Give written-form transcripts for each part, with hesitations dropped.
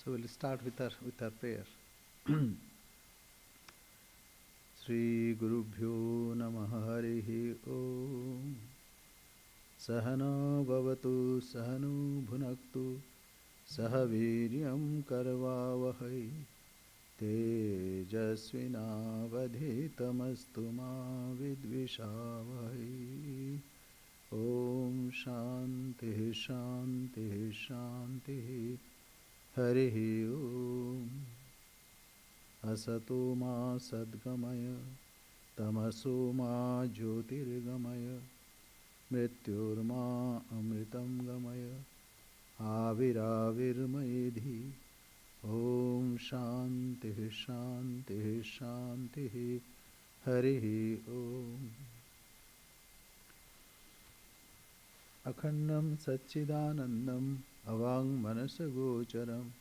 So we'll start with our prayer. Sri Gurubhyo Namaha Harihi Om. Sahana Bhavatu Sahanu Bhunaktu Sahaviryam Karvavahai Tejasvinavadhitamastu ma vidvishavahai. Om Shanti Shanti Shanti Harihi Om. Asato ma sadgamaya tamaso ma jyotirgamaya mrityurma amritam gamaya aviravirmayedhi. Om Shanti Shanti Shanti Harihi Om. Akhandam Satchidanandam Avang Manasagocharam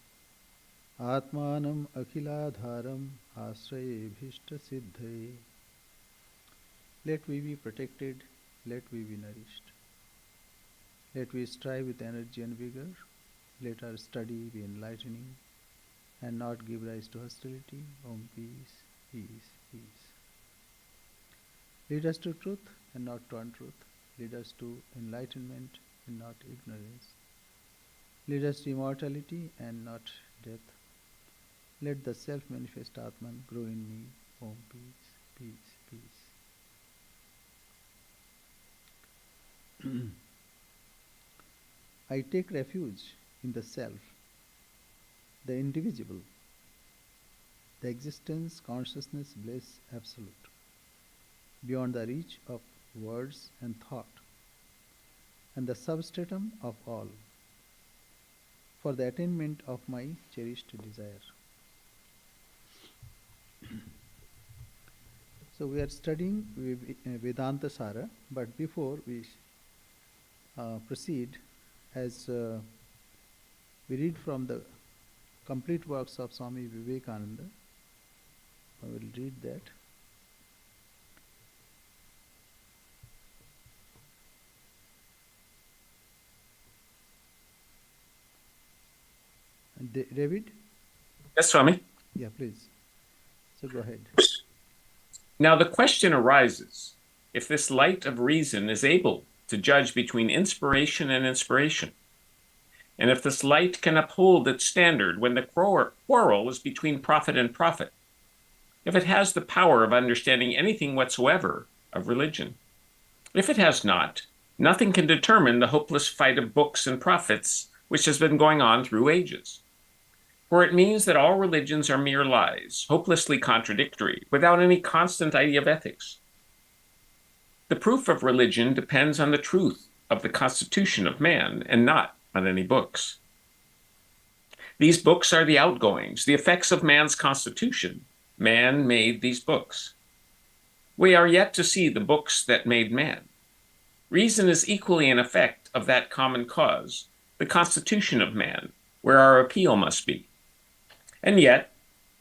Atmanam Akhiladharam Asraye Bhishta Siddhaye. Let we be protected, let we be nourished. Let we strive with energy and vigor. Let our study be enlightening and not give rise to hostility. Om peace, peace, peace. Lead us to truth and not to untruth. Lead us to enlightenment and not ignorance. Lead us to immortality and not death. Let the self-manifest Atman grow in me. Om peace, peace, peace. I take refuge in the self, the indivisible, the existence, consciousness, bliss, absolute, beyond the reach of words and thought, and the substratum of all, for the attainment of my cherished desire. So we are studying Vedantasara, but before we proceed, as we read from the complete works of Swami Vivekananda, I will read that. David? Yes, Swami. Yeah, please. So go ahead. Now the question arises, if this light of reason is able to judge between inspiration and inspiration, and if this light can uphold its standard when the quarrel is between prophet and prophet, if it has the power of understanding anything whatsoever of religion. If it has not, nothing can determine the hopeless fight of books and prophets which has been going on through ages. For it means that all religions are mere lies, hopelessly contradictory, without any constant idea of ethics. The proof of religion depends on the truth of the constitution of man, and not on any books. These books are the outgoings, the effects of man's constitution. Man made these books. We are yet to see the books that made man. Reason is equally an effect of that common cause, the constitution of man, where our appeal must be. And yet,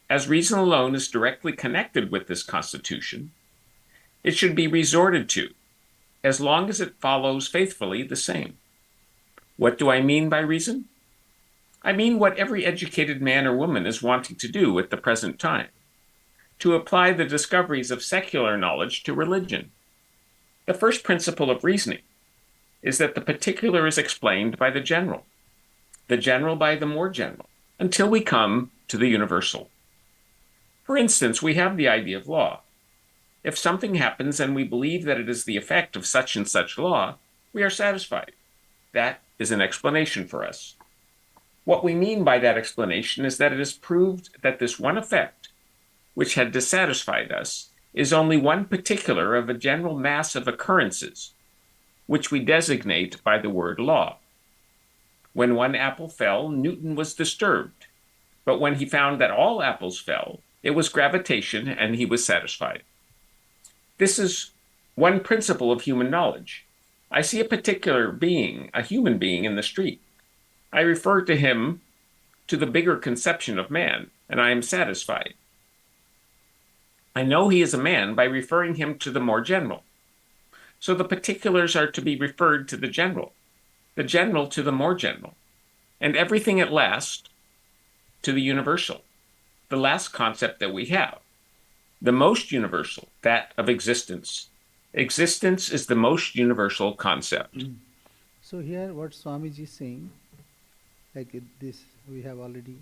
as reason alone is directly connected with this constitution, it should be resorted to, as long as it follows faithfully the same. What do I mean by reason? I mean what every educated man or woman is wanting to do at the present time, to apply the discoveries of secular knowledge to religion. The first principle of reasoning is that the particular is explained by the general by the more general, until we come to the universal. For instance, we have the idea of law. If something happens and we believe that it is the effect of such and such law, we are satisfied. That is an explanation for us. What we mean by that explanation is that it is proved that this one effect, which had dissatisfied us, is only one particular of a general mass of occurrences, which we designate by the word law. When one apple fell, Newton was disturbed, but when he found that all apples fell, it was gravitation and he was satisfied. This is one principle of human knowledge. I see a particular being, a human being in the street. I refer to him to the bigger conception of man, and I am satisfied. I know he is a man by referring him to the more general. So the particulars are to be referred to the general to the more general, and everything at last to the universal, the last concept that we have, the most universal, that of existence. Existence is the most universal concept. So here what Swamiji is saying, this we have already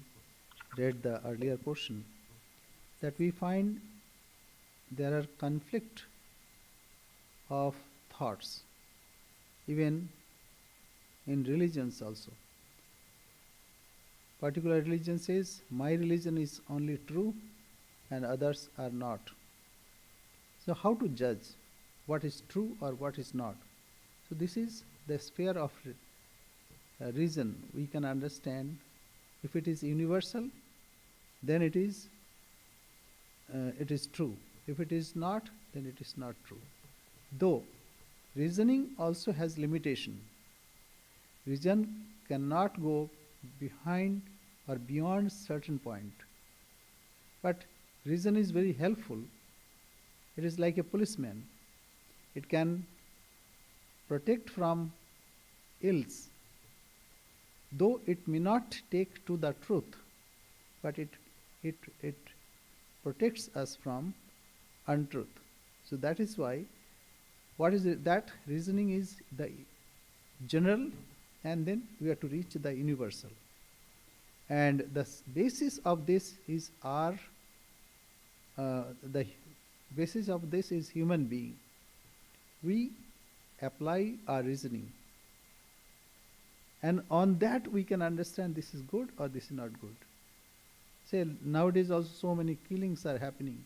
read the earlier portion, that we find there are conflict of thoughts, even in religions also. Particular religion says, my religion is only true and others are not. So how to judge what is true or what is not? So this is the sphere of reason. We can understand if it is universal, then it is true. If it is not, then it is not true. Though reasoning also has limitation. Reason cannot go behind or beyond certain point. But reason is very helpful. It is like a policeman. It can protect from ills, though it may not take to the truth, but it protects us from untruth. So that is why what is it? That reasoning is the general, and then we have to reach the universal. And the basis of this is the basis of this is human being. We apply our reasoning, and on that we can understand this is good or this is not good. Say nowadays also so many killings are happening.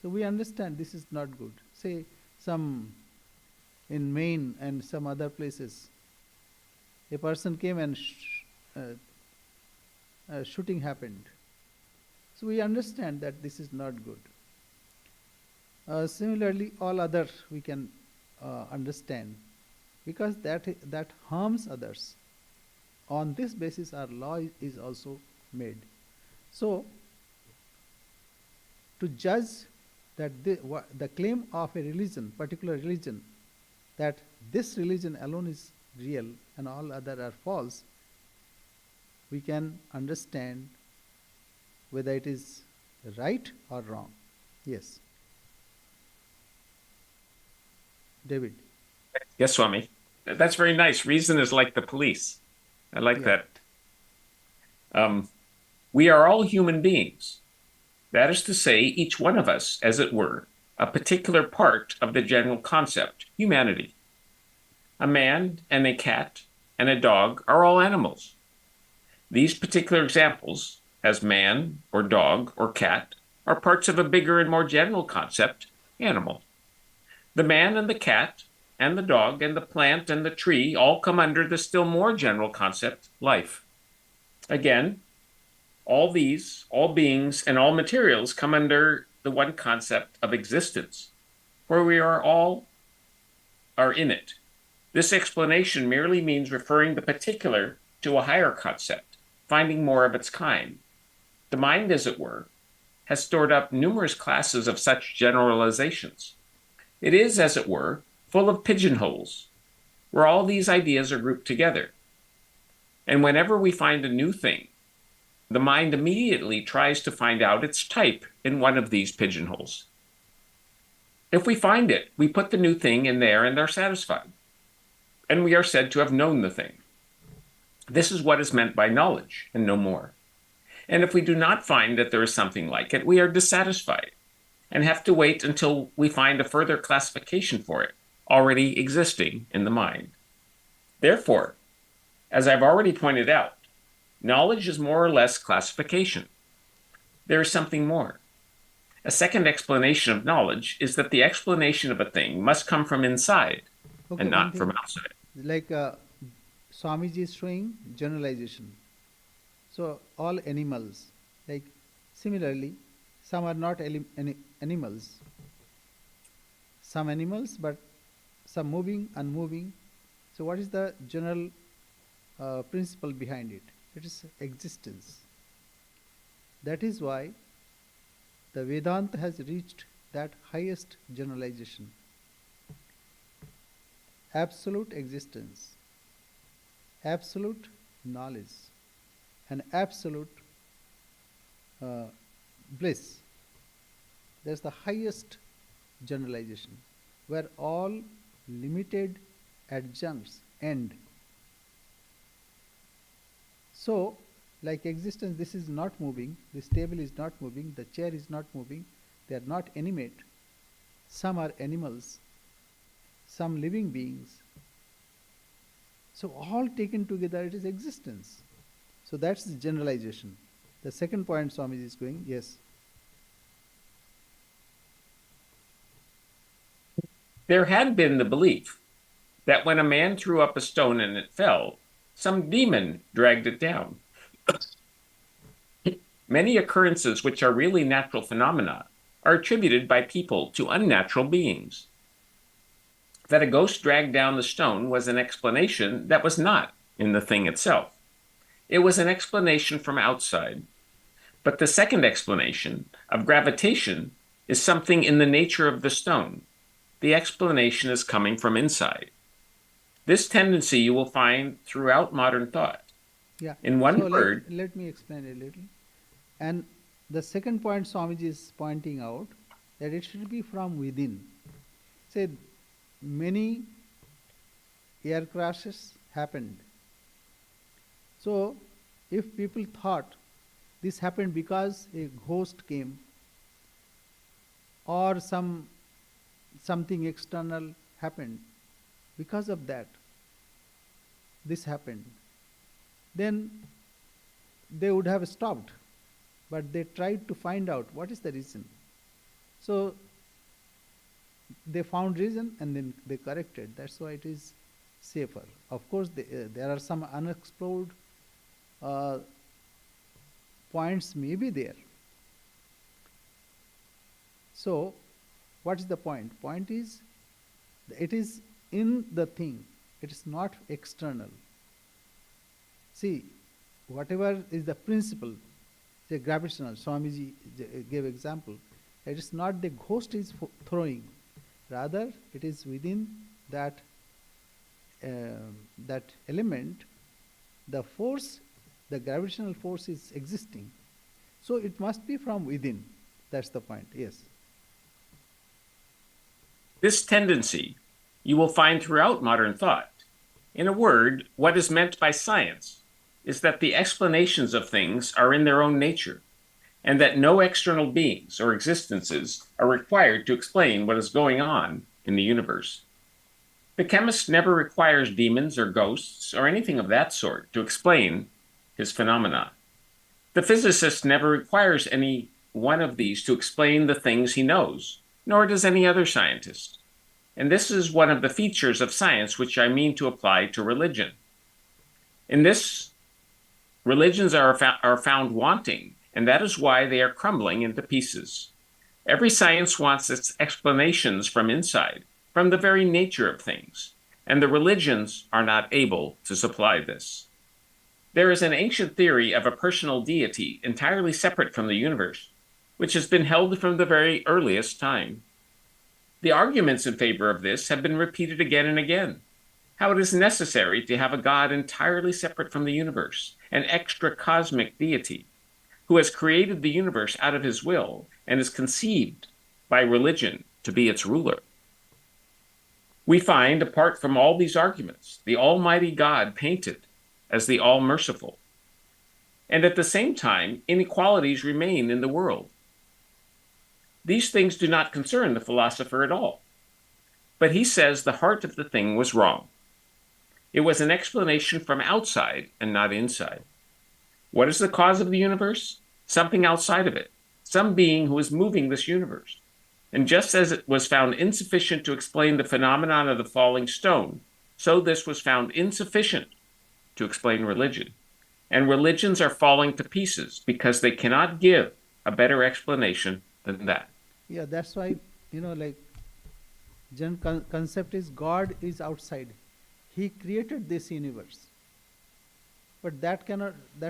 So we understand this is not good. Say some in Maine and some other places, a person came and shooting happened. So we understand that this is not good. Similarly, all other we can understand, because that harms others. On this basis, our law is also made. So, to judge that the claim of a religion, particular religion, that this religion alone is real and all other are false, we can understand whether it is right or wrong. Yes. David. Yes, Swami. That's very nice. Reason is like the police. I like that. We are all human beings. That is to say, each one of us, as it were, a particular part of the general concept, humanity. A man and a cat and a dog are all animals. These particular examples, as man or dog or cat, are parts of a bigger and more general concept, animal. The man and the cat and the dog and the plant and the tree all come under the still more general concept, life. Again, all these, all beings, and all materials come under the one concept of existence, where we are all in it. This explanation merely means referring the particular to a higher concept, finding more of its kind. The mind, as it were, has stored up numerous classes of such generalizations. It is, as it were, full of pigeonholes, where all these ideas are grouped together. And whenever we find a new thing, the mind immediately tries to find out its type in one of these pigeonholes. If we find it, we put the new thing in there and are satisfied. And we are said to have known the thing. This is what is meant by knowledge, and no more. And if we do not find that there is something like it, we are dissatisfied and have to wait until we find a further classification for it, already existing in the mind. Therefore, as I've already pointed out, knowledge is more or less classification. There is something more. A second explanation of knowledge is that the explanation of a thing must come from inside and not from outside. Like Swamiji is showing generalization. So all animals, like similarly, some are not animals. Some animals, but some moving, unmoving. So what is the general principle behind it? It is existence. That is why the Vedanta has reached that highest generalization. Absolute existence, absolute knowledge, an absolute bliss. That's the highest generalization, where all limited adjuncts end. So, like existence, this is not moving, this table is not moving, the chair is not moving, they are not animate. Some are animals, some living beings. So, all taken together, it is existence. So, that's the generalization. The second point Swamiji is going, yes. There had been the belief that when a man threw up a stone and it fell, some demon dragged it down. Many occurrences which are really natural phenomena are attributed by people to unnatural beings. That a ghost dragged down the stone was an explanation that was not in the thing itself. It was an explanation from outside. But the second explanation of gravitation is something in the nature of the stone. The explanation is coming from inside. This tendency you will find throughout modern thought. Yeah. In one word, let me explain a little. And the second point Swamiji is pointing out, that it should be from within. Say, many air crashes happened. So, if people thought this happened because a ghost came or something external happened, because of that this happened, then they would have stopped. But they tried to find out what is the reason. So they found reason and then they corrected. That's why it is safer. Of course, there are some unexplored points may be there. So what is the point? Point is, it is in the thing. It is not external. See, whatever is the principle, say gravitational, Swamiji gave example, it is not the ghost is throwing, rather it is within that that element, the force, the gravitational force is existing. So it must be from within. That's the point, yes. This tendency you will find throughout modern thought. In a word, what is meant by science is that the explanations of things are in their own nature, and that no external beings or existences are required to explain what is going on in the universe. The chemist never requires demons or ghosts or anything of that sort to explain his phenomena. The physicist never requires any one of these to explain the things he knows, nor does any other scientist. And this is one of the features of science which I mean to apply to religion. In this, religions are found wanting, and that is why they are crumbling into pieces. Every science wants its explanations from inside, from the very nature of things, and the religions are not able to supply this. There is an ancient theory of a personal deity entirely separate from the universe, which has been held from the very earliest time. The arguments in favor of this have been repeated again and again. How it is necessary to have a God entirely separate from the universe, an extra cosmic deity, who has created the universe out of his will and is conceived by religion to be its ruler. We find, apart from all these arguments, the Almighty God painted as the all-merciful. And at the same time, inequalities remain in the world. These things do not concern the philosopher at all. But he says the heart of the thing was wrong. It was an explanation from outside and not inside. What is the cause of the universe? Something outside of it, some being who is moving this universe. And just as it was found insufficient to explain the phenomenon of the falling stone, so this was found insufficient to explain religion. And religions are falling to pieces because they cannot give a better explanation than that. Yeah, that's why, like, general concept is God is outside. He created this universe. But that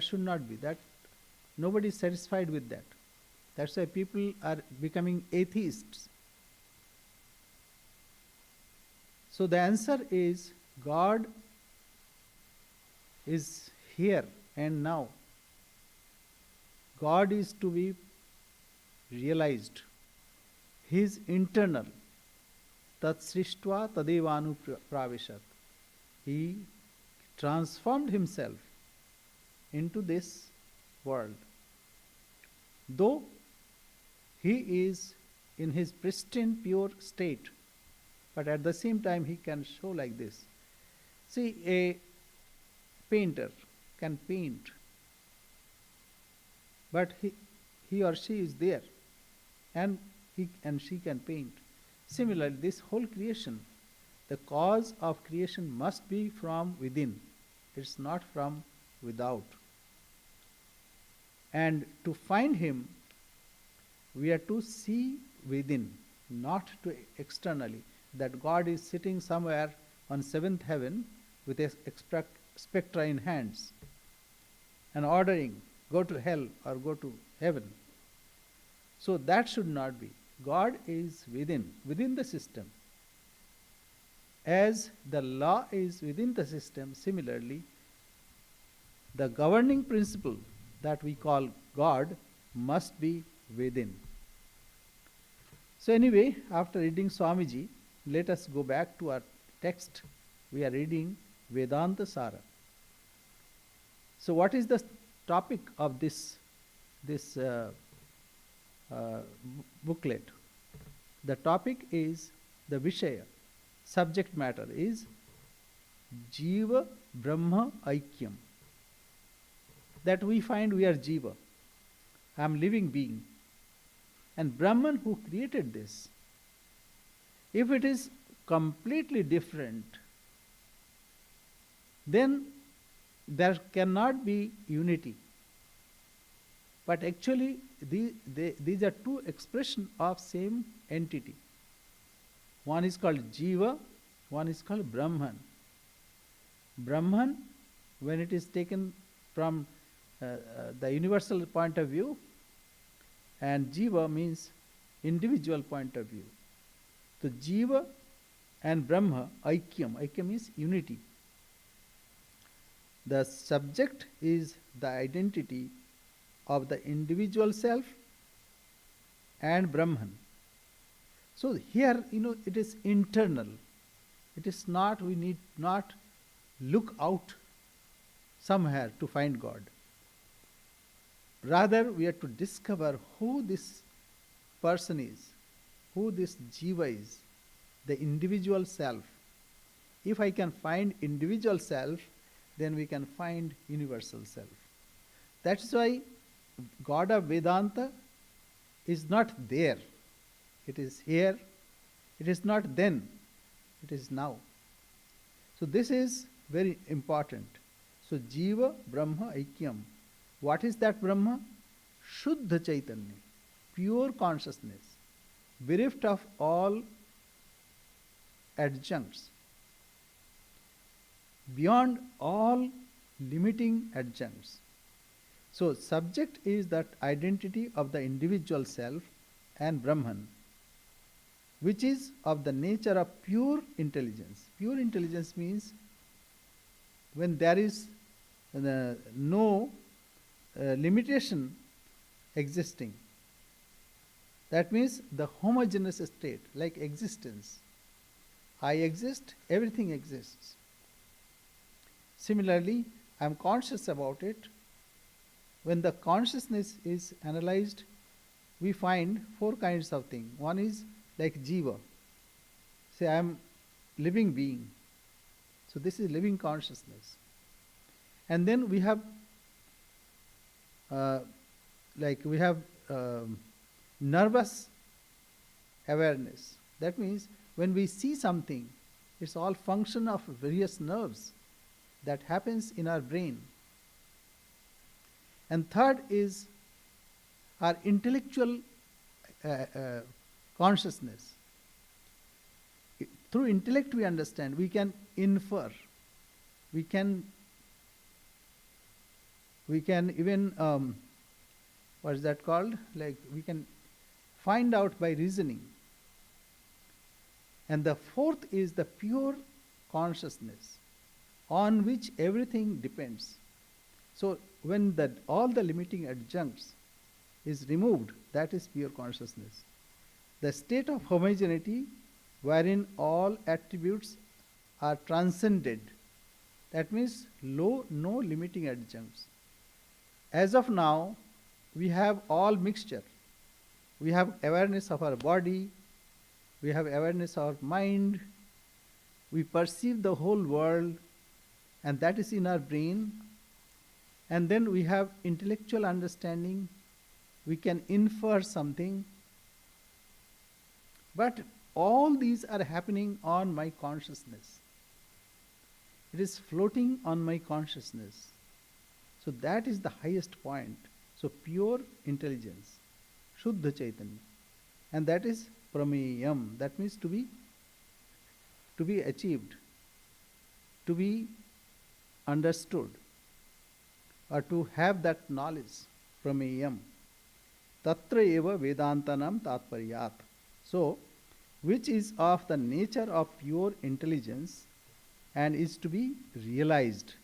should not be. That nobody is satisfied with that. That's why people are becoming atheists. So the answer is God is here and now. God is to be realized. He is internal. Tat srishtva tadevanu pravishat. He transformed himself into this world. Though he is in his pristine, pure state, but at the same time he can show like this. See, a painter can paint, but he or she is there, and he and she can paint. Similarly, this whole creation, the cause of creation must be from within. It's not from without. And to find him, we are to see within, not to externally. That God is sitting somewhere on seventh heaven with a spectra in hands and ordering, go to hell or go to heaven. So that should not be. God is within the system. As the law is within the system, similarly, the governing principle that we call God must be within. So anyway, after reading Swamiji, let us go back to our text. We are reading Vedantasara. So what is the topic of this booklet? The topic is the Vishaya. Subject matter is Jiva Brahma Aikyam. That we find we are Jiva. I am living being. And Brahman who created this, if it is completely different, then there cannot be unity. But actually, these are two expressions of same entity. One is called Jiva, one is called Brahman. Brahman, when it is taken from the universal point of view, and Jiva means individual point of view. So Jiva and Brahma, Aikyam. Aikyam means unity. The subject is the identity of the individual self and Brahman. So here, it is internal. It is not, we need not look out somewhere to find God. Rather, we are to discover who this person is, who this Jiva is, the individual self. If I can find individual self, then we can find universal self. That's why God of Vedanta is not there. It is here. It is not then. It is now. So this is very important. So Jiva, Brahma, Aikyam. What is that Brahma? Shuddha Chaitanya, pure consciousness, bereft of all adjuncts, beyond all limiting adjuncts. So subject is that identity of the individual self and Brahman, which is of the nature of pure intelligence. Pure intelligence means when there is no limitation existing. That means the homogeneous state, like existence. I exist, everything exists. Similarly, I am conscious about it. When the consciousness is analyzed, we find four kinds of things. One is like Jiva. Say, I am living being. So this is living consciousness. And then we have nervous awareness. That means when we see something, it's all function of various nerves that happens in our brain. And third is our intellectual consciousness. Through intellect we understand, we can infer, we can even, what is that called? Like we can find out by reasoning. And the fourth is the pure consciousness on which everything depends. So when all the limiting adjuncts is removed, that is pure consciousness. The state of homogeneity wherein all attributes are transcended, that means no limiting adjuncts. As of now, we have all mixture. We have awareness of our body, we have awareness of our mind, we perceive the whole world, and that is in our brain. And then we have intellectual understanding, we can infer something. But all these are happening on my consciousness. It is floating on my consciousness. So that is the highest point. So pure intelligence, Shuddha Chaitanya. And that is Prameyam. That means to be achieved, to be understood, or to have that knowledge. Prameyam. Tatra eva Vedantanam Tatparyat. So, which is of the nature of pure intelligence and is to be realized.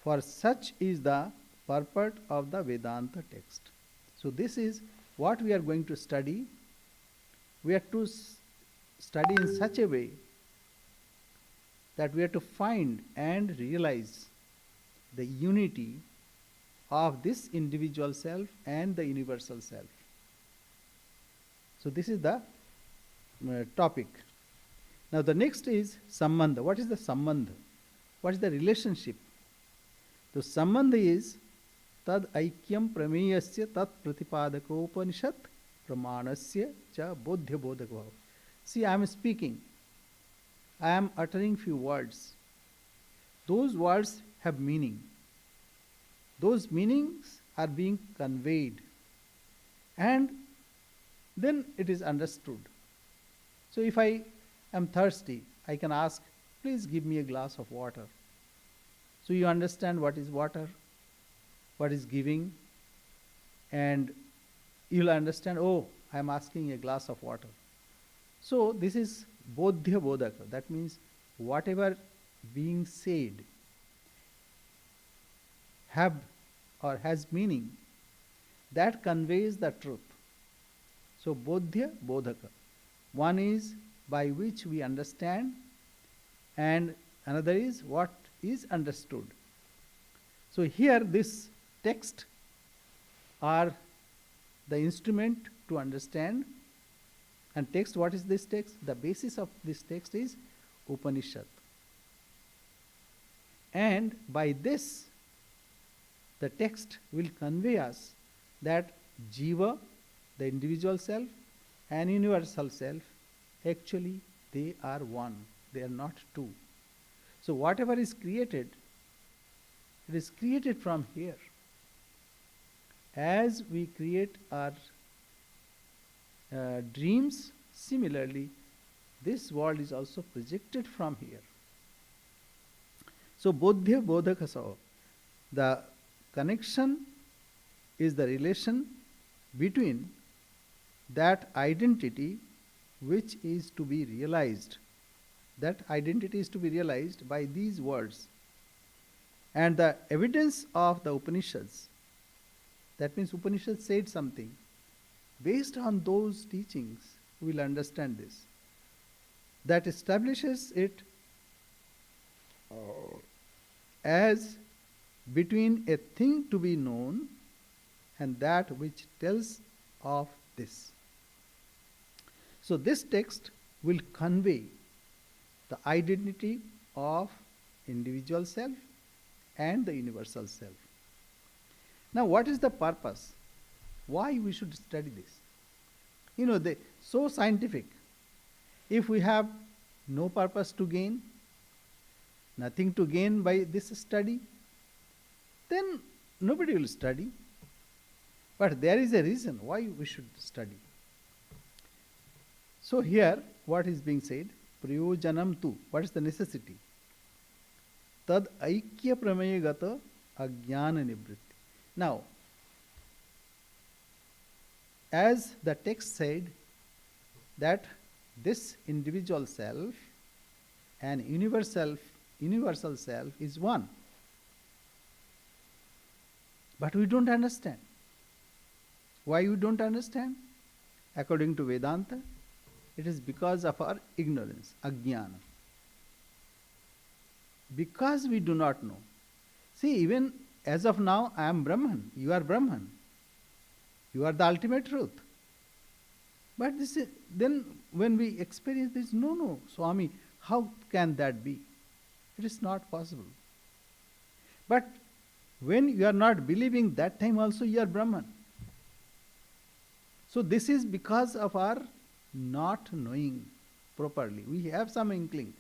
For such is the purport of the Vedanta text. So this is what we are going to study. We are to study in such a way that we are to find and realize the unity of this individual self and the universal self. So this is the topic. Now the next is Sambandha. What is the Sambandha? What is the relationship? The Sambandha is Tad Aikyam Prameyasya Tat Pratipadakaupanishat Pramanasya Cha Bodhya Bodhakvav. See, I am speaking. I am uttering few words. Those words have meaning. Those meanings are being conveyed. And then it is understood. So if I am thirsty, I can ask, please give me a glass of water. So you understand what is water, what is giving, and you'll understand, oh, I am asking a glass of water. So this is Bodhya Bodhaka. That means whatever being said have or has meaning, that conveys the truth. So Bodhya Bodhaka. One is by which we understand, and another is what is understood. So here this text are the instrument to understand. And text, what is this text? The basis of this text is Upanishad. And by this, the text will convey us that Jiva, the individual self, and universal self, actually they are one. They are not two. So whatever is created, it is created from here. As we create our dreams, similarly, this world is also projected from here. So Bodhya Bodhaka Sao, the connection is the relation between that identity which is to be realized. That identity is to be realized by these words. And the evidence of the Upanishads, that means Upanishads said something. Based on those teachings, we will understand this. That establishes it as between a thing to be known and that which tells of this. So this text will convey the identity of individual self and the universal self. Now what is the purpose? Why we should study this? You know, they so scientific. If we have no purpose to gain, nothing to gain by this study, then nobody will study. But there is a reason why we should study. So here, what is being said? Prayojanam tu. What is the necessity? Tad aikya prameyagata ajnana nivritti. Now, as the text said, that this individual self and universal self is one. But we don't understand. Why we don't understand? According to Vedanta, it is because of our ignorance, ajnana. Because we do not know. See, even as of now, I am Brahman, you are Brahman. You are the ultimate truth. But this is, then when we experience this, no, Swami, how can that be? It is not possible. But when you are not believing, that time also you are Brahman. So this is because of our not knowing properly. We have some inkling.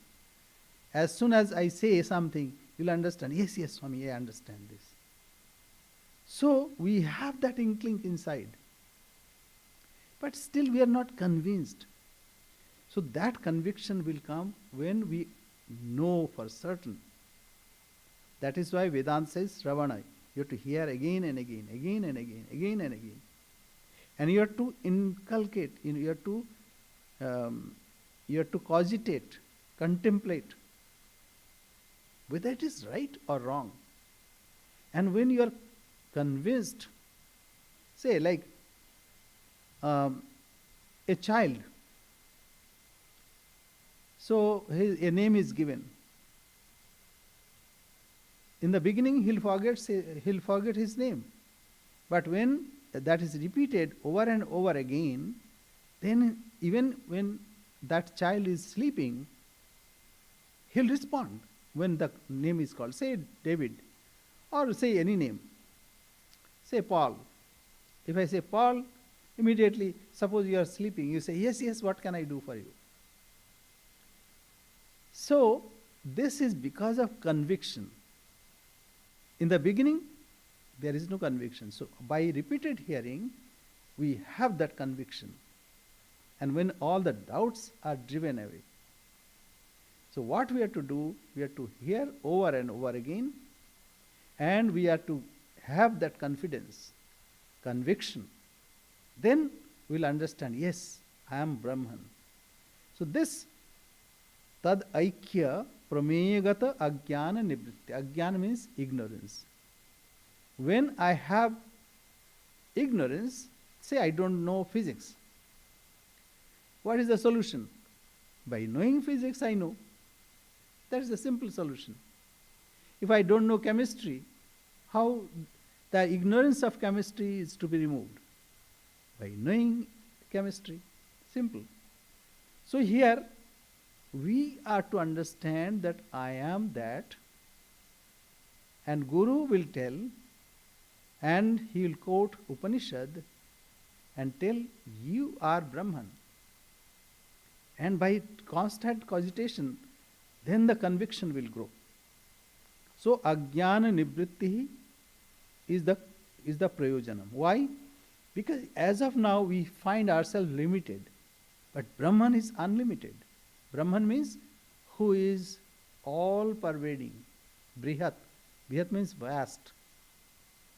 As soon as I say something, you'll understand. Yes, Swami, I understand this. So we have that inkling inside. But still we are not convinced. So that conviction will come when we know for certain. That is why Vedanta says, Ravana, you have to hear again and again, again and again, again and again. And you have to inculcate, you have to cogitate, contemplate, whether it is right or wrong. And when you are convinced, say like a child, so a name is given. In the beginning, he'll forget his name. But when that is repeated over and over again, then even when that child is sleeping, he'll respond when the name is called. Say David, or say any name. Say Paul. If I say Paul, immediately, suppose you are sleeping, you say, yes, what can I do for you? So, this is because of conviction. In the beginning, there is no conviction. So, by repeated hearing, we have that conviction. And when all the doubts are driven away. So, what we have to do, we have to hear over and over again, and we have to have that confidence, conviction. Then we'll understand, yes, I am Brahman. So, this tad aikya prameyagata ajnana nibritti. Ajnana means ignorance. When I have ignorance, say I don't know physics. What is the solution? By knowing physics, I know. That is the simple solution. If I don't know chemistry, how the ignorance of chemistry is to be removed? By knowing chemistry. Simple. So here, we are to understand that I am that, and Guru will tell, and he will quote Upanishad and tell, you are Brahman. And by constant cogitation, then the conviction will grow. So ajnana nivritti is the prayojanam. Why? Because as of now we find ourselves limited, but Brahman is unlimited. Brahman means who is all pervading. Brihat. Brihat means vast.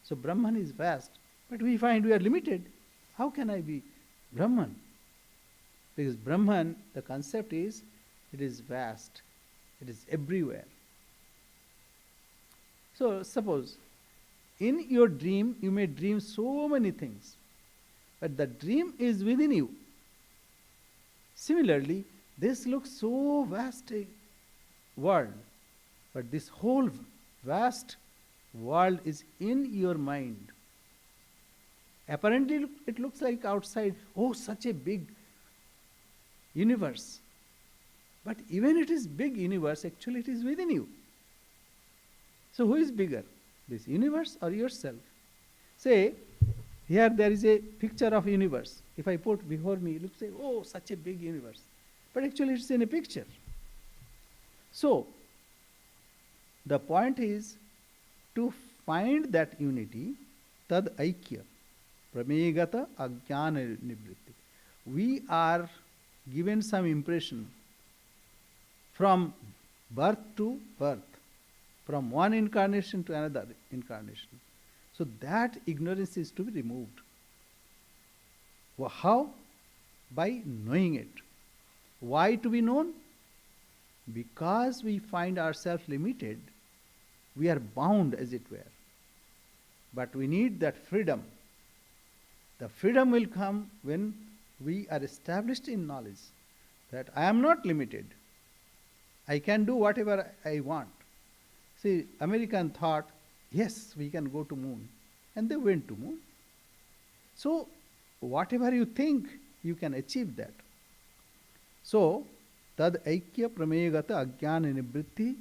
So Brahman is vast, but we find we are limited. How can I be Brahman? Because Brahman, the concept is, it is vast. It is everywhere. So suppose, in your dream, you may dream so many things, but the dream is within you. Similarly, this looks so vast a world, but this whole vast world is in your mind. Apparently, it looks like outside, oh, such a big universe. But even it is big universe, actually it is within you. So who is bigger, this universe or yourself? Say, here there is a picture of universe. If I put before me, look, say, oh, such a big universe. But actually it's in a picture. So, the point is to find that unity, tad aikya, pramegata ajnana nivritti. We are given some impression from birth to birth, from one incarnation to another incarnation. So that ignorance is to be removed. Well, how? By knowing it. Why to be known? Because we find ourselves limited, we are bound as it were. But we need that freedom. The freedom will come when we are established in knowledge that I am not limited. I can do whatever I want. See, American thought, yes, we can go to moon. And they went to moon. So, whatever you think, you can achieve that. So, tad aikya pramegata ajnana nivritti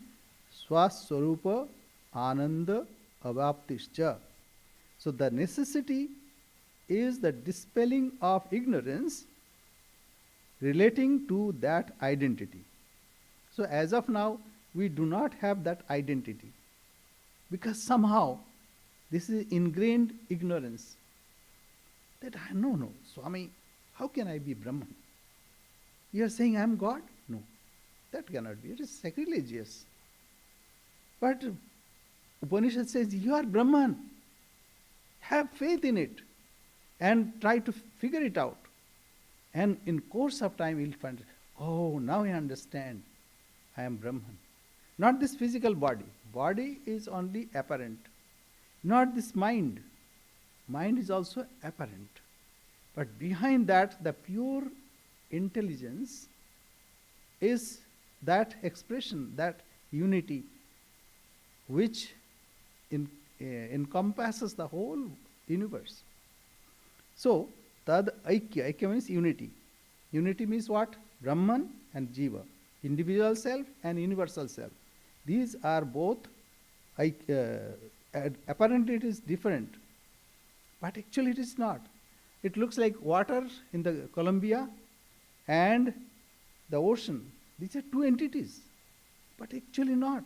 swaswarupa ananda avaptischa. So, the necessity is the dispelling of ignorance relating to that identity. So, as of now, we do not have that identity because somehow this is ingrained ignorance that no, Swami, how can I be Brahman? You are saying I am God? No, that cannot be. It is sacrilegious. But Upanishad says you are Brahman. Have faith in it and try to figure it out. And in course of time you will find, oh, now I understand. I am Brahman. Not this physical body. Body is only apparent. Not this mind. Mind is also apparent. But behind that, the pure intelligence is that expression, that unity, which encompasses the whole universe. So, tad aikya. Aikya means unity. Unity means what? Brahman and Jiva. Individual self and universal self. These are both, apparently it is different, but actually it is not. It looks like water in the Columbia and the ocean. These are two entities, but actually not.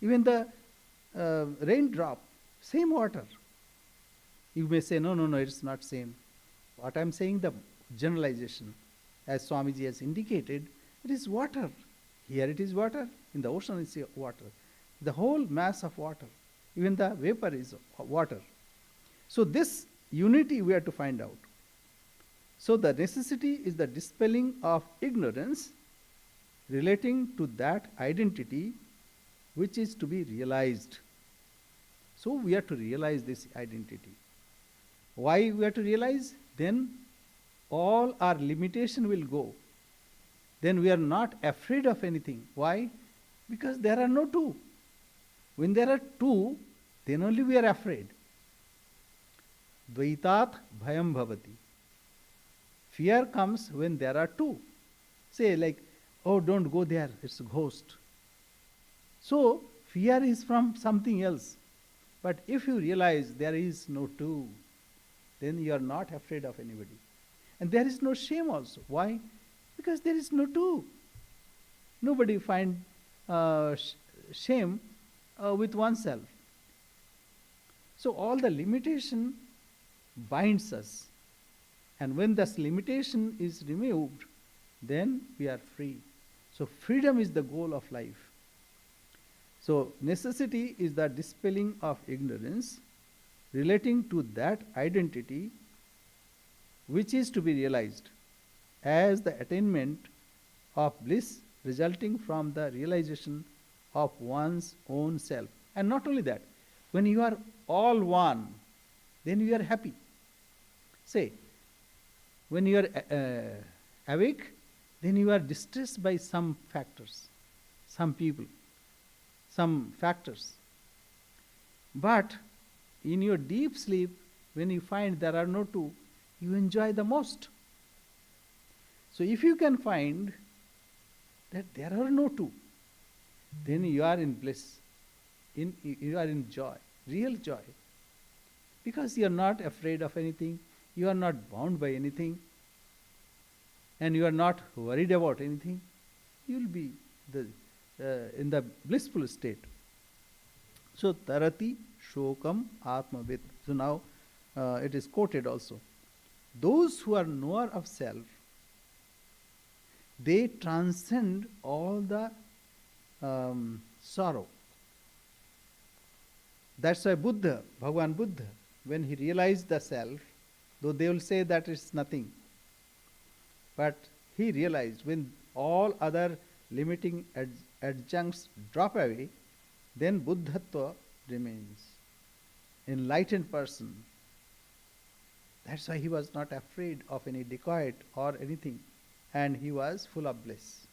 Even the raindrop, same water. You may say, no, it's not same. What I am saying, the generalization, as Swamiji has indicated, it is water. Here it is water, in the ocean it is water. The whole mass of water, even the vapor is water. So this unity we have to find out. So the necessity is the dispelling of ignorance relating to that identity which is to be realized. So we have to realize this identity. Why we have to realize? Then all our limitation will go. Then we are not afraid of anything. Why? Because there are no two. When there are two, then only we are afraid. Dvaitat bhayam bhavati. Fear comes when there are two. Say like, oh, don't go there, it's a ghost. So, fear is from something else. But if you realize there is no two, then you are not afraid of anybody. And there is no shame also. Why? Because there is no two. Nobody finds shame with oneself. So all the limitation binds us. And when this limitation is removed, then we are free. So freedom is the goal of life. So necessity is the dispelling of ignorance relating to that identity which is to be realized as the attainment of bliss resulting from the realization of one's own self. And not only that, when you are all one, then you are happy. Say, when you are awake, then you are distressed by some factors, some people, some factors. But in your deep sleep, when you find there are no two, you enjoy the most. So if you can find that there are no two, then you are in bliss, you are in joy, real joy. Because you are not afraid of anything, you are not bound by anything, and you are not worried about anything, you will be in the blissful state. So, tarati shokam atmavid. So now it is quoted also. Those who are knower of self, they transcend all the sorrow. That's why Buddha, Bhagavan Buddha, when he realized the self, though they will say that it's nothing, but he realized when all other limiting adjuncts drop away, then Buddhatva remains. Enlightened person. That's why he was not afraid of any dacoit or anything, and he was full of bliss.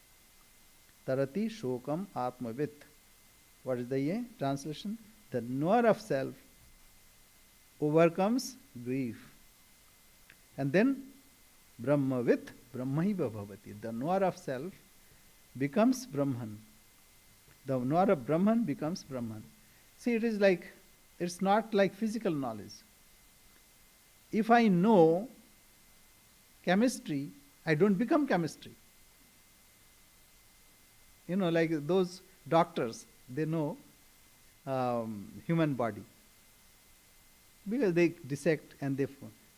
Tarati shokam atmavit. What is the translation? The knower of self overcomes grief. And then Brahmavit Brahmaiva bhavati. The knower of self becomes Brahman. The knower of Brahman becomes Brahman. See, it's not like physical knowledge. If I know chemistry, I don't become chemistry. Like those doctors, they know human body. Because they dissect and they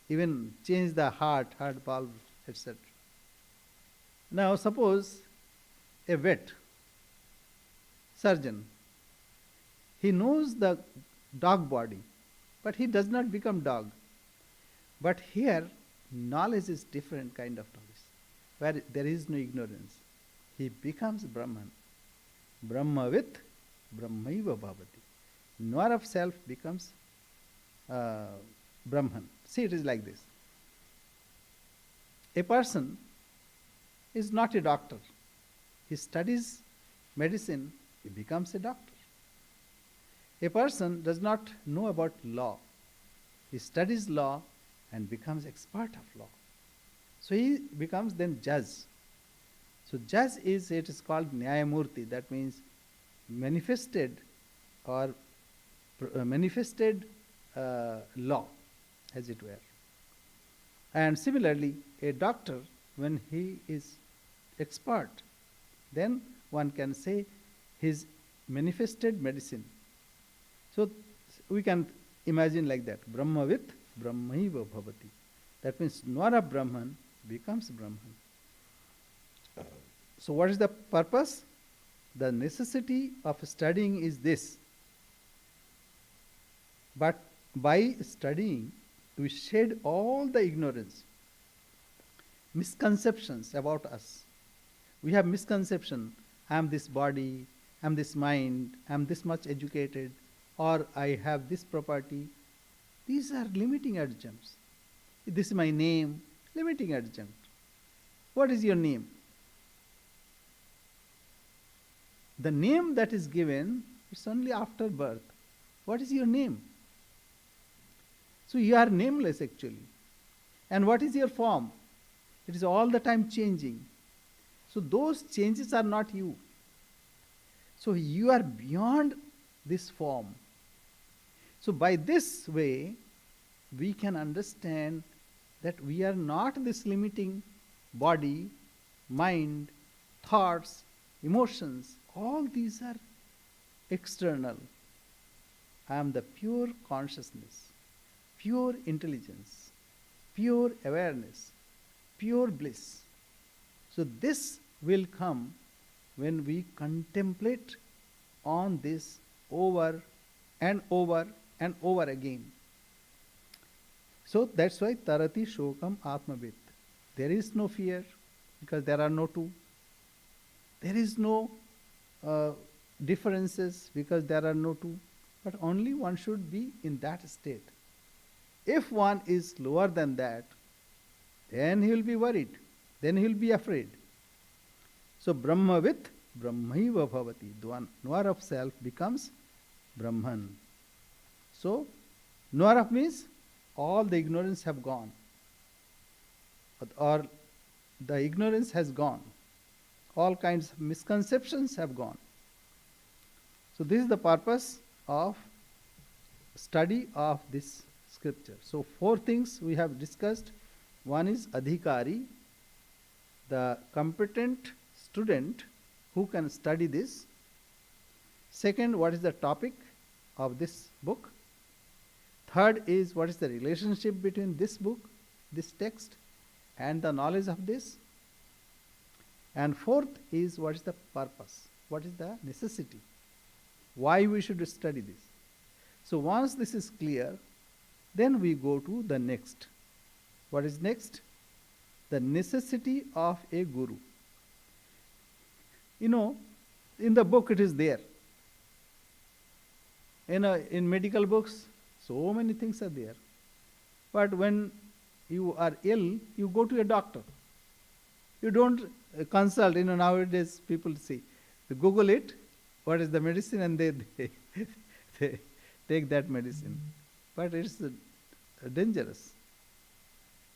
even change the heart valve, etc. Now suppose a vet, surgeon, he knows the dog body, but he does not become dog. But here, knowledge is different kind of knowledge, where there is no ignorance. He becomes Brahman. Brahmavit Brahmaiva bhavati. Knower of self becomes Brahman. See, it is like this. A person is not a doctor. He studies medicine, he becomes a doctor. A person does not know about law. He studies law and becomes expert of law. So he becomes then judge. So judge it is called Nyayamurti. That means manifested or manifested law, as it were. And similarly, a doctor, when he is expert, then one can say his manifested medicine. So we can imagine like that. Brahmavit Brahmaiva bhavati. That means knower of Brahman becomes Brahman. So what is the purpose? The necessity of studying is this. But by studying, we shed all the ignorance, misconceptions about us. We have misconception. I am this body, I am this mind, I am this much educated, or I have this property. These are limiting adjuncts. This is my name, limiting adjunct. What is your name? The name that is given is only after birth. What is your name? So you are nameless actually. And what is your form? It is all the time changing. So those changes are not you. So you are beyond this form. So by this way, we can understand that we are not this limiting body, mind, thoughts, emotions. All these are external. I am the pure consciousness, pure intelligence, pure awareness, pure bliss. So this will come when we contemplate on this over and over and over again. So that's why Tarati Shokam Atmavit. There is no fear because there are no two. There is no differences because there are no two. But only one should be in that state. If one is lower than that, then he will be worried. Then he will be afraid. So Brahmavit Brahmaiva bhavati. The knower of self becomes Brahman. So knower of means all the ignorance have gone. Or the ignorance has gone. All kinds of misconceptions have gone. So this is the purpose of study of this scripture. So 4 things we have discussed. One is adhikari, the competent student who can study this. Second, what is the topic of this book? Third is what is the relationship between this book, this text, and the knowledge of this. And fourth is what is the purpose, what is the necessity, why we should study this. So once this is clear, then we go to the next. What is next? The necessity of a guru. In the book it is there. In medical books, so many things are there. But when you are ill, you go to a doctor. You don't consult. Nowadays people say, they Google it, what is the medicine, and they take that medicine. But it's dangerous.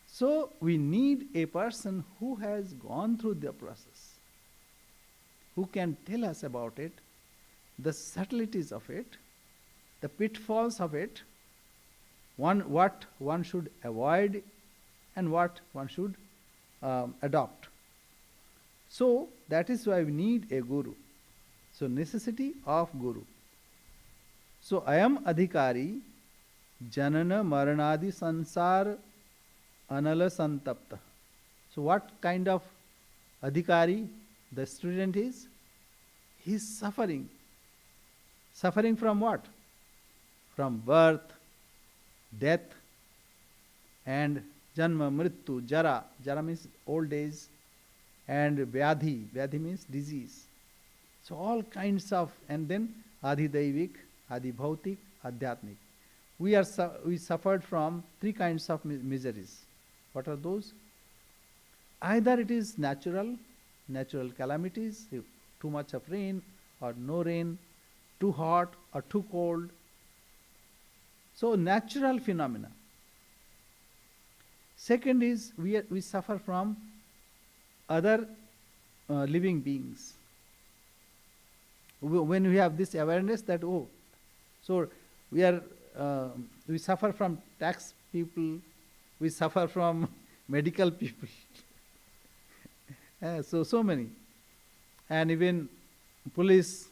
So we need a person who has gone through the process, who can tell us about it, the subtleties of it, the pitfalls of it, what one should avoid and what one should adopt. So that is why we need a guru. So necessity of guru. So ayam adhikari janana maranadi sansar anala santapta. So what kind of adhikari the student is? He is suffering. Suffering from what? From birth, death, and janma, mrityu, jara. Jara means old age, and vyadhi. Vyadhi means disease. So all kinds of, and then adi daivik, adi bhautik, adhyatmik. We suffered from three kinds of miseries. What are those? Either it is natural calamities, too much of rain or no rain, too hot or too cold. So natural phenomena. Second is we suffer from other living beings. When we have this awareness that, so we suffer from tax people, we suffer from medical people, so many, and even police,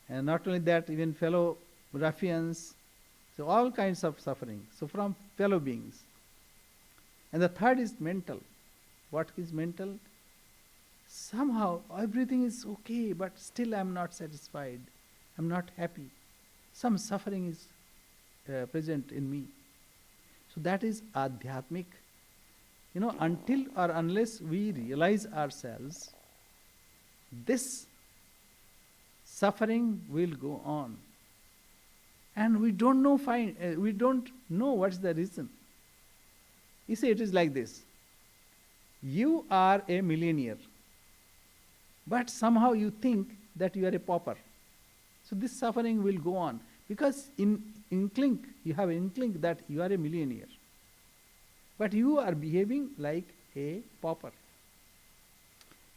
and not only that, even fellow ruffians, so all kinds of suffering, so from fellow beings. And the third is mental. What is mental? Somehow everything is okay, but still I am not satisfied, I am not happy. Some suffering is present in me. So that is adhyatmic. Until or unless we realize ourselves, this suffering will go on. And we don't know what's the reason. You see, it is like this. You are a millionaire, but somehow you think that you are a pauper. So this suffering will go on because you have an inkling that you are a millionaire, but you are behaving like a pauper.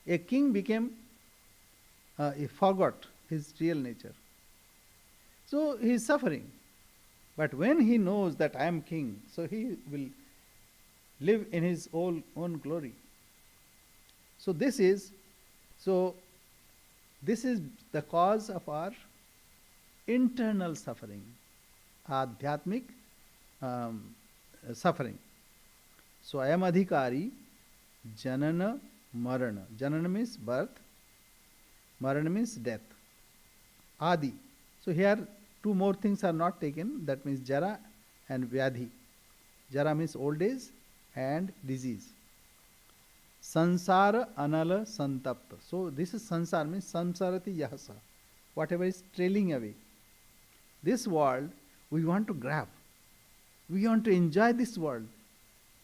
A king he forgot his real nature. So he is suffering. But when he knows that I am king, so he will live in his own glory. So this is the cause of our internal suffering, adhyatmic suffering. So I am adhikari, janana, marana. Janana means birth, marana means death. Adi. So here two more things are not taken, that means jara and vyadhi. Jara means old age and disease. Sansara anala santapta. So this is sansar, means sansarati yahasa. Whatever is trailing away. This world we want to grab. We want to enjoy this world.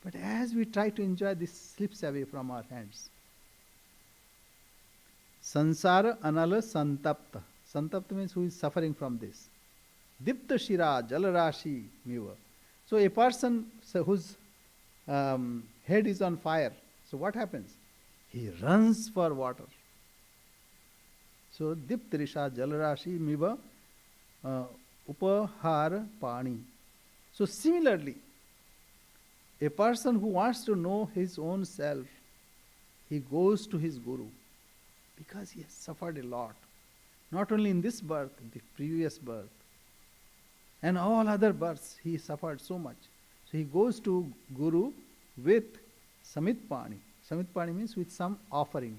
But as we try to enjoy, this slips away from our hands. Sansara anala santapta. Santapta means who is suffering from this. Dipta shira jalarashi miva. So a person whose head is on fire, so what happens? He runs for water. So diptrisha jalarashi miva upahara pani. So similarly, a person who wants to know his own self, he goes to his guru because he has suffered a lot. Not only in this birth, the previous birth, and all other births he suffered so much. So he goes to guru with samitpani. Samitpani means with some offering.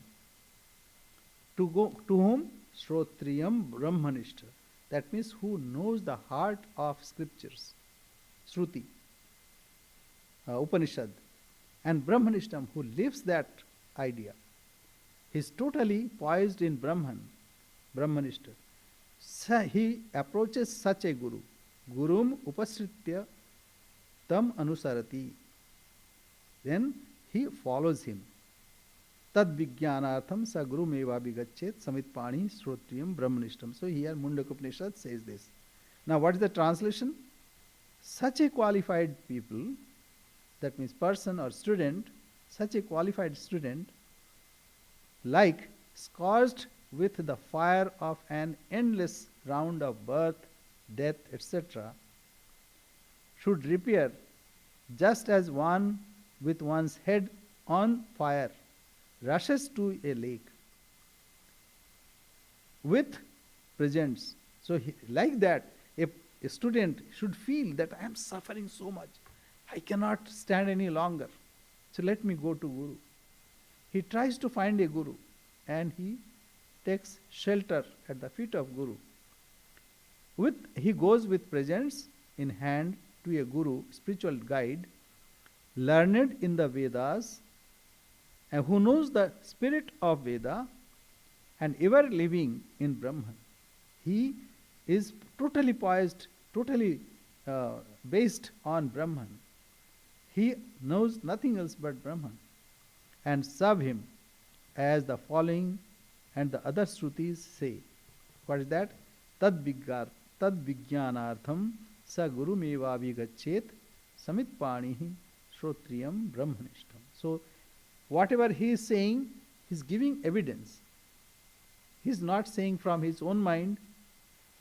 To whom? Shrotriyam Brahmanishta. That means who knows the heart of scriptures. Shruti. Upanishad. And Brahmanishtam, who lives that idea. He is totally poised in Brahman. Brahmanishta. He approaches such a guru. Gurum upasritya tam anusarati. then he follows him. Tad vijnanartham sa guru meva vigachet samitpani shrotriyam brahmanishtam. So here Mundaka Upanishad says this. Now what is the translation? Such a qualified people, that means person or student, such a qualified student, like scorched with the fire of an endless round of birth, death, etc., should repair just as one with one's head on fire rushes to a lake with presents. So, like that, a student should feel that I am suffering so much, I cannot stand any longer. So, let me go to Guru. He tries to find a Guru and he takes shelter at the feet of Guru. He goes with presents in hand to a Guru, spiritual guide, learned in the Vedas, and who knows the spirit of Veda and ever living in Brahman. He is totally poised, totally based on Brahman. He knows nothing else but Brahman. And serve him as the following and the other Shrutis say. What is that? Tad vijnanartham sa guru meva vigachet samitpanihi shrotriyam brahmanishtam. So, whatever he is saying, he is giving evidence. He is not saying from his own mind,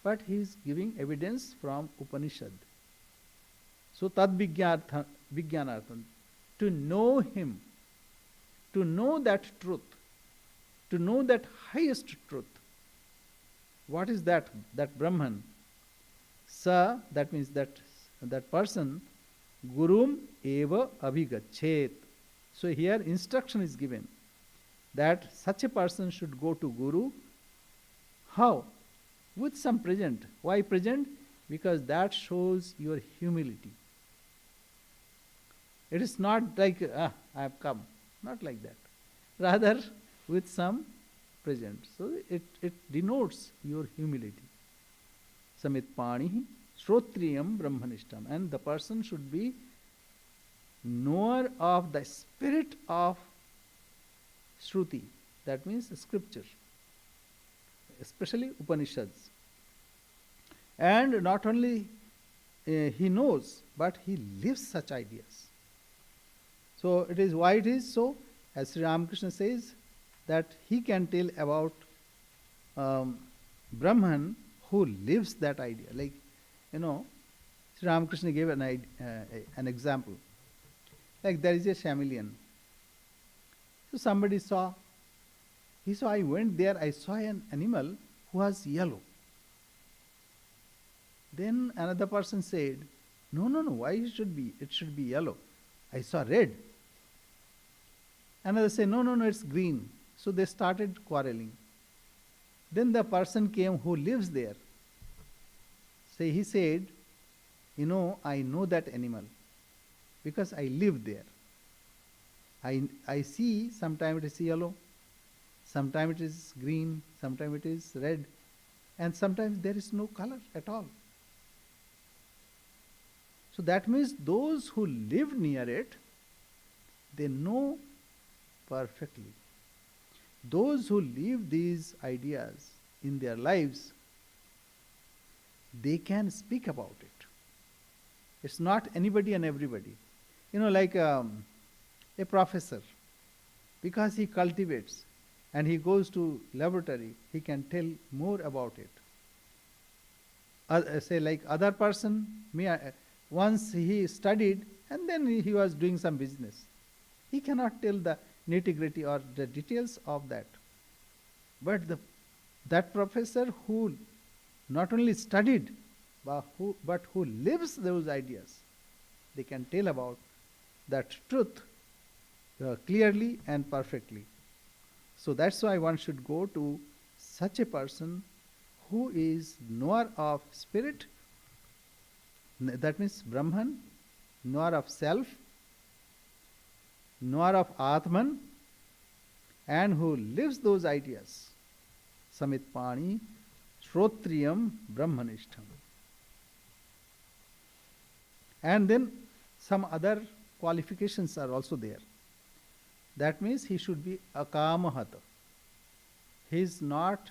but he is giving evidence from Upanishad. So, tad vijnanartham, to know him, to know that truth, to know that highest truth. What is that? That Brahman. Sa, that means that person, Gurum eva abhigachet. So here instruction is given that such a person should go to Guru. How? With some present. Why present? Because that shows your humility. It is not like, I have come. Not like that. Rather, with some present. So it denotes your humility. Samitpani shrotriyam brahmanishtam. And the person should be knower of the spirit of Shruti. That means scripture. Especially Upanishads. And not only he knows, but he lives such ideas. So it is why it is so, as Sri Ramakrishna says, that he can tell about Brahman who lives that idea. Like, Sri Ramakrishna gave an example. Like there is a chameleon. So somebody saw, I went there, I saw an animal who was yellow. Then another person said, no, why it should be yellow? I saw red. Another said, no, it's green. So they started quarreling. Then the person came who lives there. So he said, I know that animal because I live there. I see sometimes it is yellow, sometimes it is green, sometimes it is red, and sometimes there is no color at all. So that means those who live near it, they know perfectly. Those who live these ideas in their lives, they can speak about it. It's not anybody and everybody. Like a professor, because he cultivates and he goes to laboratory, he can tell more about it. Say like other person, once he studied and then he was doing some business. He cannot tell the nitty-gritty or the details of that. But that professor who not only studied, but who lives those ideas, they can tell about that truth clearly and perfectly. So that's why one should go to such a person who is knower of spirit, that means Brahman, knower of self, knower of Atman, and who lives those ideas. Samitpani Shrotriyam Brahmanishtam. And then some other qualifications are also there. That means he should be akamahata. He is not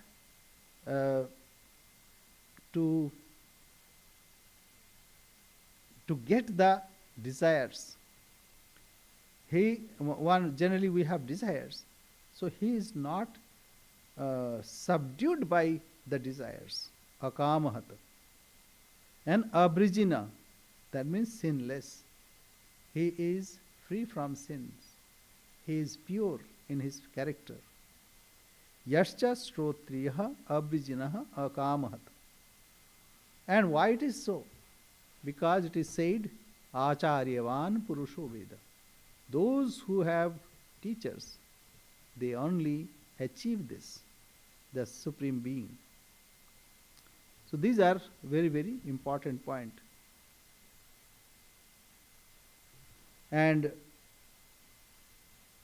to get the desires. Generally we have desires, so he is not subdued by the desires. Akamahata. And abrijina, that means sinless. He is free from sins. He is pure in his character. Yascha shrotriyaha abrijinaha akamahata. And why it is so? Because it is said, Acharyavan Purusho Veda. Those who have teachers, they only achieve this, the Supreme Being. So these are very, very important points. And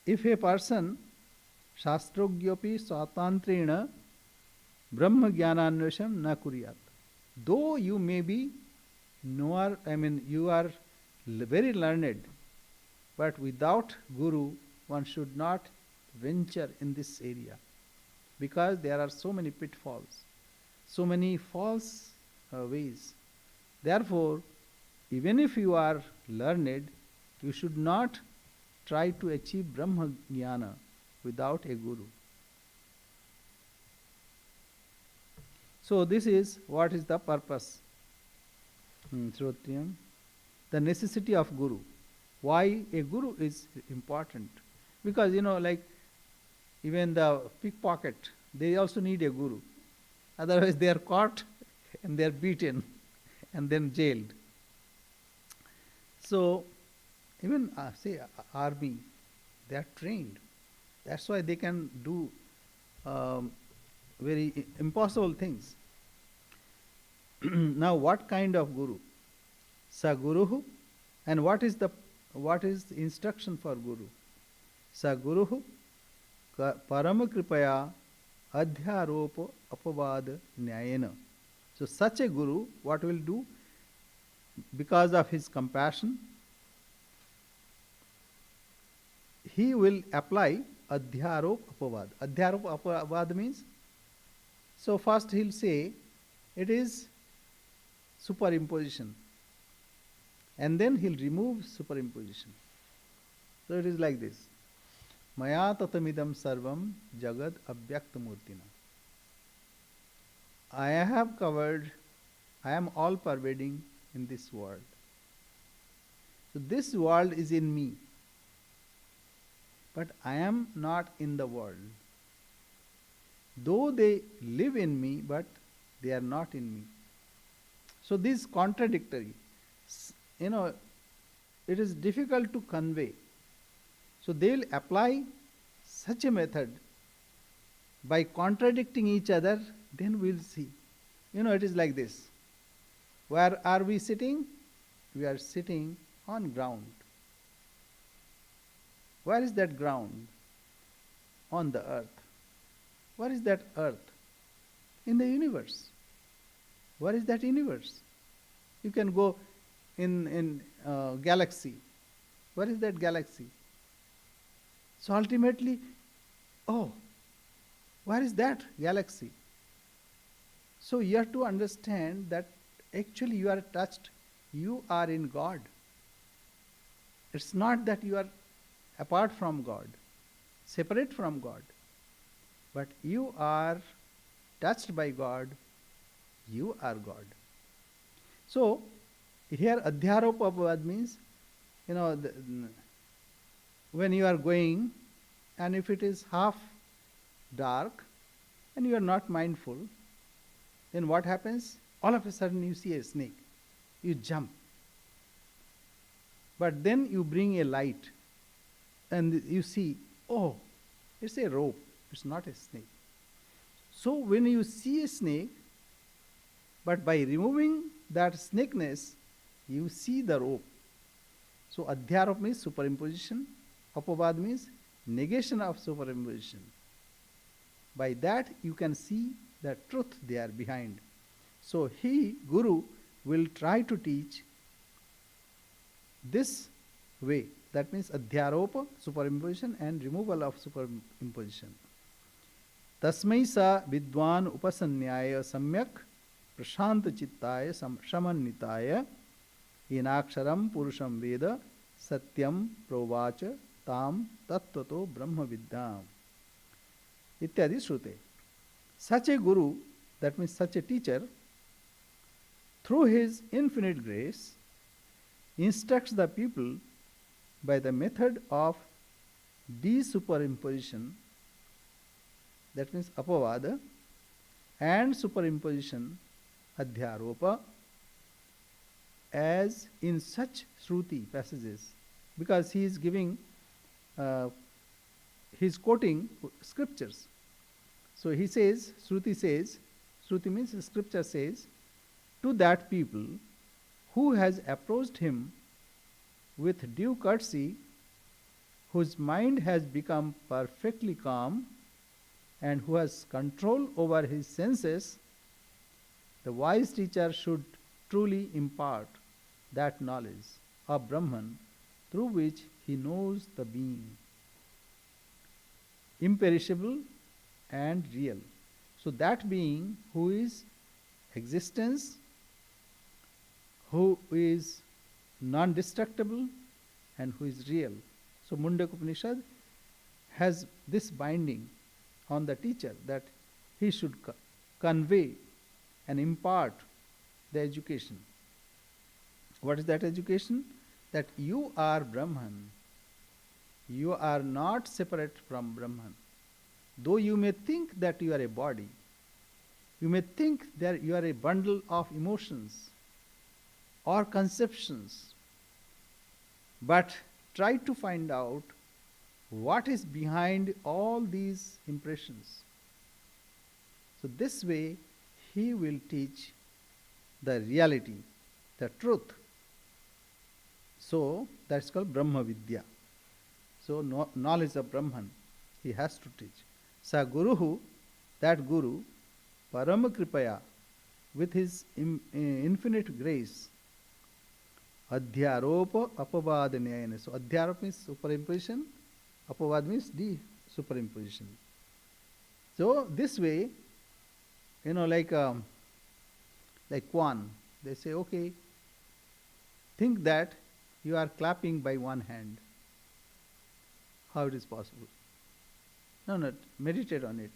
if a person shastrogyopi swatantrena brahma jnananvesham na kuryat, though you may be knower, you are very learned, but without guru one should not venture in this area, because there are so many pitfalls, so many false ways. Therefore, even if you are learned, you should not try to achieve Brahma Jnana without a guru. So this is what is the purpose. Shrotriyam. The necessity of guru. Why a guru is important? Because like even the pickpocket, they also need a guru. Otherwise they are caught and they are beaten and then jailed. So even say army, they are trained. That's why they can do very impossible things. Now what kind of guru? Sa guruhu. And what is the instruction for guru? Sa guruhu parama kripaya adhyaropa apavad nyayena. So such a guru, what will do? Because of his compassion, he will apply adhyarop apavad. Adhyarop apavad means, so first he'll say it is superimposition, and then he'll remove superimposition. So it is like this. Maya tatamidam sarvam jagad abhyakta murtina. I have covered, I am all pervading in this world. So this world is in me, but I am not in the world. Though they live in me, but they are not in me. So this is contradictory. It is difficult to convey. So they will apply such a method by contradicting each other, then we will see. It is like this. Where are we sitting? We are sitting on ground. Where is that ground? On the earth. Where is that earth? In the universe. Where is that universe? You can go in galaxy. Where is that galaxy? So ultimately, where is that galaxy? So you have to understand that actually you are touched. You are in God. It's not that you are apart from God, separate from God, but you are touched by God. You are God. So here adhyaropavad means, when you are going, and if it is half dark and you are not mindful, then what happens? All of a sudden you see a snake. You jump. But then you bring a light and you see, it's a rope. It's not a snake. So when you see a snake, but by removing that snakeness, you see the rope. So adhyarop means superimposition. Apavad means negation of superimposition. By that you can see the truth there behind. So he, Guru, will try to teach this way. That means adhyaropa, superimposition, and removal of superimposition. Tasmai sa vidwan upasanyaya samyak prashant chittaya samannitaya inaksharam purusham veda satyam provacha tam tattvato brahma vidyam ityadi shrute. Such a guru, that means such a teacher, through his infinite grace, instructs the people by the method of desuperimposition, that means apavada, and superimposition, adhyaropa, as in such Shruti passages, because he is giving, he is quoting scriptures. So he says, Shruti means scripture says, to that people who has approached him with due courtesy, whose mind has become perfectly calm, and who has control over his senses, the wise teacher should truly impart that knowledge of Brahman through which he knows the being, imperishable and real. So that being who is existence, who is non-destructible, and who is real. So Mundaka Upanishad has this binding on the teacher that he should convey and impart the education. What is that education? That you are Brahman. You are not separate from Brahman. Though you may think that you are a body, you may think that you are a bundle of emotions or conceptions, but try to find out what is behind all these impressions. So this way he will teach the reality, the truth. So that's called Brahma Vidya. So knowledge of Brahman he has to teach. Sa Guruhu, that Guru, Parama Kripaya, with his infinite grace, Adhyaropa Apavadanyayana. So Adhyaropa means superimposition, Apavad means de-superimposition. So this way, like Kwan, they say, okay, think that you are clapping by one hand. How it is possible? No, meditate on it.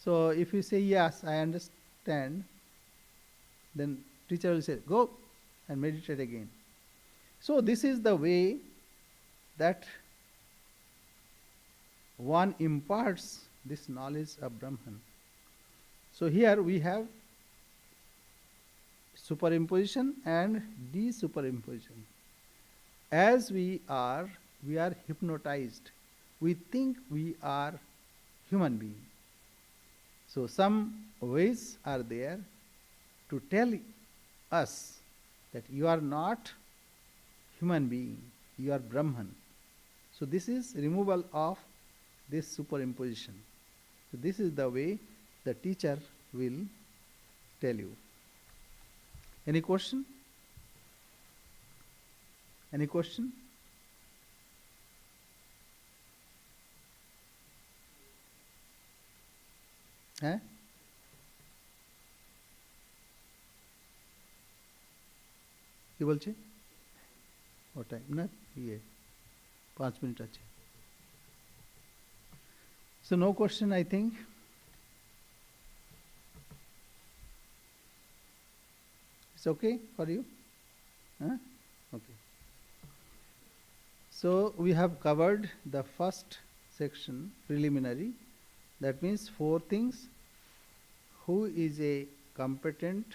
So if you say, yes, I understand, then teacher will say, go and meditate again. So this is the way that one imparts this knowledge of Brahman. So here we have superimposition and de-superimposition. As we are hypnotized. We think we are human being. So some ways are there to tell us that you are not human being, you are Brahman. So this is removal of this superimposition. So this is the way the teacher will tell you. Any question? Any question? হ্যাঁ কি বলছে ও time না 5 minute আছে so no question I think it's okay for you okay so we have covered the first section preliminary. That means 4 things. Who is a competent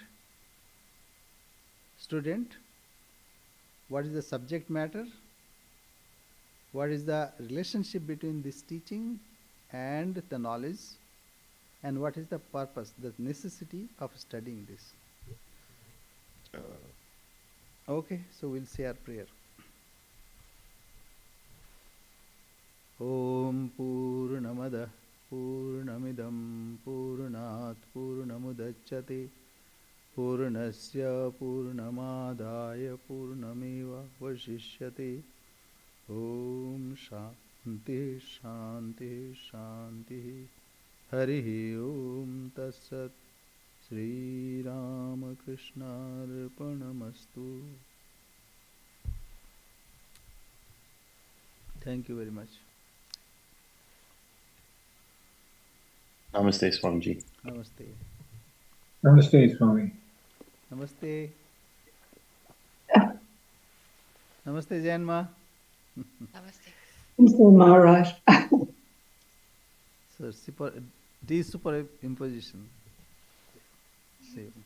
student? What is the subject matter? What is the relationship between this teaching and the knowledge? And what is the purpose, the necessity of studying this? Okay, so we'll say our prayer. Om Purnamada Purnamidam Purnat Purnamudachyate पूर्णस्य पूर्णमादाय पूर्णमेवावशिष्यते। ॐ शान्ति शान्ति शान्तिः। हरिः ॐ तत्सत्। श्रीरामकृष्णार्पणमस्तु। Thank you very much. Namaste, Swamiji. Namaste. Namaste, Swami. Namaste. Namaste, Janma. Namaste. Namaste, Maharaj. So, desuperimposition. Same.